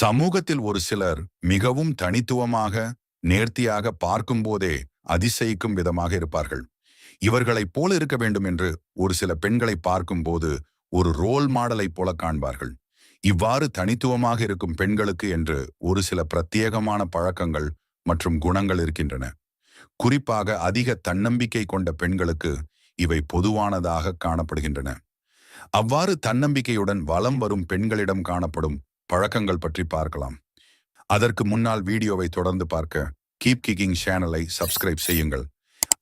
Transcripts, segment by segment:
சமூகத்தில் ஒரு சிலர் மிகவும் தனித்துவமாக, நேர்த்தியாக பார்க்கும்போதே அதிசயிக்கும் விதமாக இருப்பார்கள். இவர்களைப் போல இருக்க வேண்டும் என்று ஒரு சில பெண்களை பார்க்கும்போது ஒரு ரோல் மாடலைப் போல காண்பார்கள். இவ்வாறு தனித்துவமாக இருக்கும் பெண்களுக்கு என்று ஒரு சில பிரத்யேகமான பழக்கங்கள் மற்றும் குணங்கள் இருக்கின்றன. குறிப்பாக அதிக தன்னம்பிக்கை கொண்ட பெண்களுக்கு இவை பொதுவானதாக காணப்படுகின்றன. அவ்வாறு தன்னம்பிக்கையுடன் வலம் வரும் பெண்களிடம் காணப்படும் பழக்கங்கள் பற்றி பார்க்கலாம். அதற்கு முன்னால் வீடியோவை தொடர்ந்து பார்க்க கீப் கிக்கிங் சேனலை சப்ஸ்கிரைப் செய்யுங்கள்.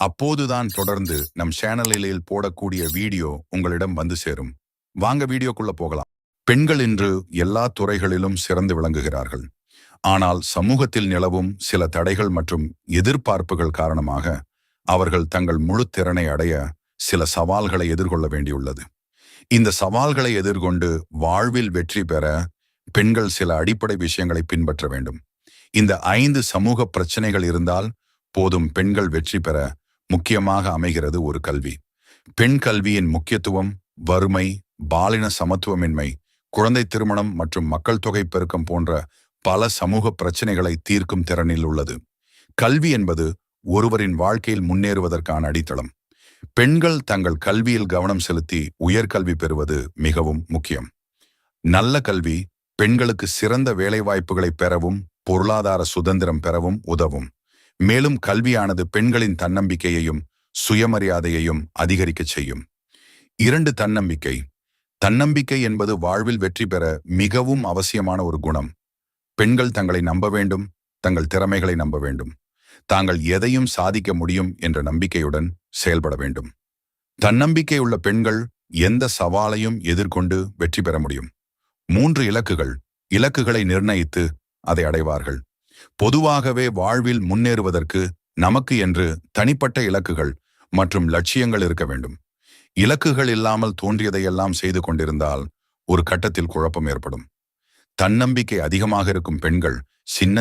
அப்போதுதான் தொடர்ந்து நம் சேனலில் போடக்கூடிய வீடியோ உங்களிடம் வந்து சேரும். வாங்க வீடியோக்குள்ள போகலாம். பெண்கள் இன்று எல்லா துறைகளிலும் சிறந்து விளங்குகிறார்கள். ஆனால் சமூகத்தில் நிலவும் சில தடைகள் மற்றும் எதிர்பார்ப்புகள் காரணமாக அவர்கள் தங்கள் முழு திறனை அடைய சில சவால்களை எதிர்கொள்ள வேண்டியுள்ளது. இந்த சவால்களை எதிர்கொண்டு வாழ்வில் வெற்றி பெற பெண்கள் சில அடிப்படை விஷயங்களை பின்பற்ற வேண்டும். இந்த 5 சமூக பிரச்சனைகள் இருந்தால் போதும் பெண்கள் வெற்றி பெற முக்கியமாக அமைகிறது ஒரு கல்வி. பெண் கல்வியின் முக்கியத்துவம் வறுமை, பாலின சமத்துவமின்மை, குழந்தை திருமணம் மற்றும் மக்கள் தொகை பெருக்கம் போன்ற பல சமூக பிரச்சனைகளை தீர்க்கும் திறனில் உள்ளது. கல்வி என்பது ஒருவரின் வாழ்க்கையில் முன்னேறுவதற்கான அடித்தளம். பெண்கள் தங்கள் கல்வியில் கவனம் செலுத்தி உயர்கல்வி பெறுவது மிகவும் முக்கியம். நல்ல கல்வி பெண்களுக்கு சிறந்த வேலைவாய்ப்புகளை பெறவும் பொருளாதார சுதந்திரம் பெறவும் உதவும். மேலும் கல்வியானது பெண்களின் தன்னம்பிக்கையையும் சுயமரியாதையையும் அதிகரிக்கச் செய்யும். 2 தன்னம்பிக்கை. தன்னம்பிக்கை என்பது வாழ்வில் வெற்றி பெற மிகவும் அவசியமான ஒரு குணம். பெண்கள் தங்களை நம்ப வேண்டும், தங்கள் திறமைகளை நம்ப வேண்டும், தாங்கள் எதையும் சாதிக்க முடியும் என்ற நம்பிக்கையுடன் செயல்பட வேண்டும். தன்னம்பிக்கை உள்ள பெண்கள் எந்த சவாலையும் எதிர்கொண்டு வெற்றி பெற முடியும். 3 இலக்குகளை நிர்ணயித்து அதை அடைவார்கள். பொதுவாகவே வாழ்வில் முன்னேறுவதற்கு நமக்கு என்று தனிப்பட்ட இலக்குகள் மற்றும் லட்சியங்கள் இருக்க வேண்டும். இலக்குகள் இல்லாமல் தோன்றியதையெல்லாம் செய்து கொண்டிருந்தால் ஒரு கட்டத்தில் குழப்பம் ஏற்படும். தன்னம்பிக்கை அதிகமாக இருக்கும் பெண்கள்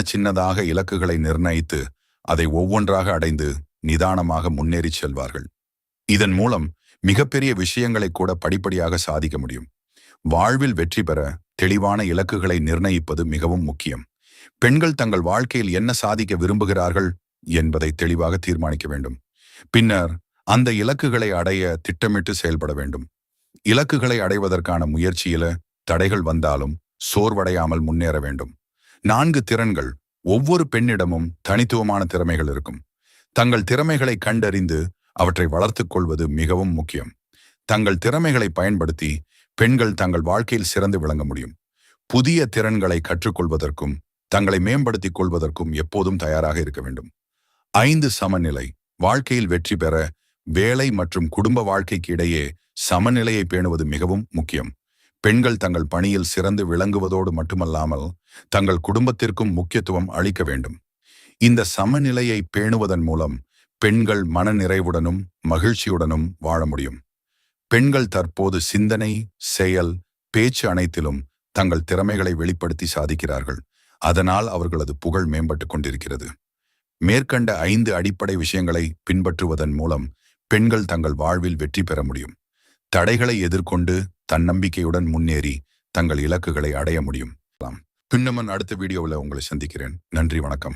சின்னதாக இலக்குகளை நிர்ணயித்து அதை ஒவ்வொன்றாக அடைந்து நிதானமாக முன்னேறி செல்வார்கள். இதன் மூலம் மிகப்பெரிய விஷயங்களை கூட படிப்படியாக சாதிக்க முடியும். வாழ்வில் வெற்றி பெற தெளிவான இலக்குகளை நிர்ணயிப்பது மிகவும் முக்கியம். பெண்கள் தங்கள் வாழ்க்கையில் என்ன சாதிக்க விரும்புகிறார்கள் என்பதை தெளிவாக தீர்மானிக்க வேண்டும். பின்னர் அந்த இலக்குகளை அடைய திட்டமிட்டு செயல்பட வேண்டும். இலக்குகளை அடைவதற்கான முயற்சியில தடைகள் வந்தாலும் சோர்வடையாமல் முன்னேற வேண்டும். 4 திறன்கள். ஒவ்வொரு பெண்ணிடமும் தனித்துவமான திறமைகள் இருக்கும். தங்கள் திறமைகளை கண்டறிந்து அவற்றை வளர்த்துக் கொள்வது மிகவும் முக்கியம். தங்கள் திறமைகளை பயன்படுத்தி பெண்கள் தங்கள் வாழ்க்கையில் சிறந்து விளங்க முடியும். புதிய திறன்களை கற்றுக்கொள்வதற்கும் தங்களை மேம்படுத்திக் கொள்வதற்கும் எப்போதும் தயாராக இருக்க வேண்டும். 5 சமநிலை. வாழ்க்கையில் வெற்றி பெற வேலை மற்றும் குடும்ப வாழ்க்கைக்கு இடையே சமநிலையை பேணுவது மிகவும் முக்கியம். பெண்கள் தங்கள் பணியில் சிறந்து விளங்குவதோடு மட்டுமல்லாமல் தங்கள் குடும்பத்திற்கும் முக்கியத்துவம் அளிக்க வேண்டும். இந்த சமநிலையை பேணுவதன் மூலம் பெண்கள் மன நிறைவுடனும் மகிழ்ச்சியுடனும் வாழ முடியும். பெண்கள் தற்போது சிந்தனை, செயல், பேச்சு அனைத்திலும் தங்கள் திறமைகளை வெளிப்படுத்தி சாதிக்கிறார்கள். அதனால் அவர்களது புகழ் மேம்பட்டு கொண்டிருக்கிறது. மேற்கண்ட 5 அடிப்படை விஷயங்களை பின்பற்றுவதன் மூலம் பெண்கள் தங்கள் வாழ்வில் வெற்றி பெற முடியும். தடைகளை எதிர்கொண்டு தன்னம்பிக்கையுடன் முன்னேறி தங்கள் இலக்குகளை அடைய முடியும். பின்னமன் அடுத்த வீடியோவில் உங்களை சந்திக்கிறேன். நன்றி, வணக்கம்.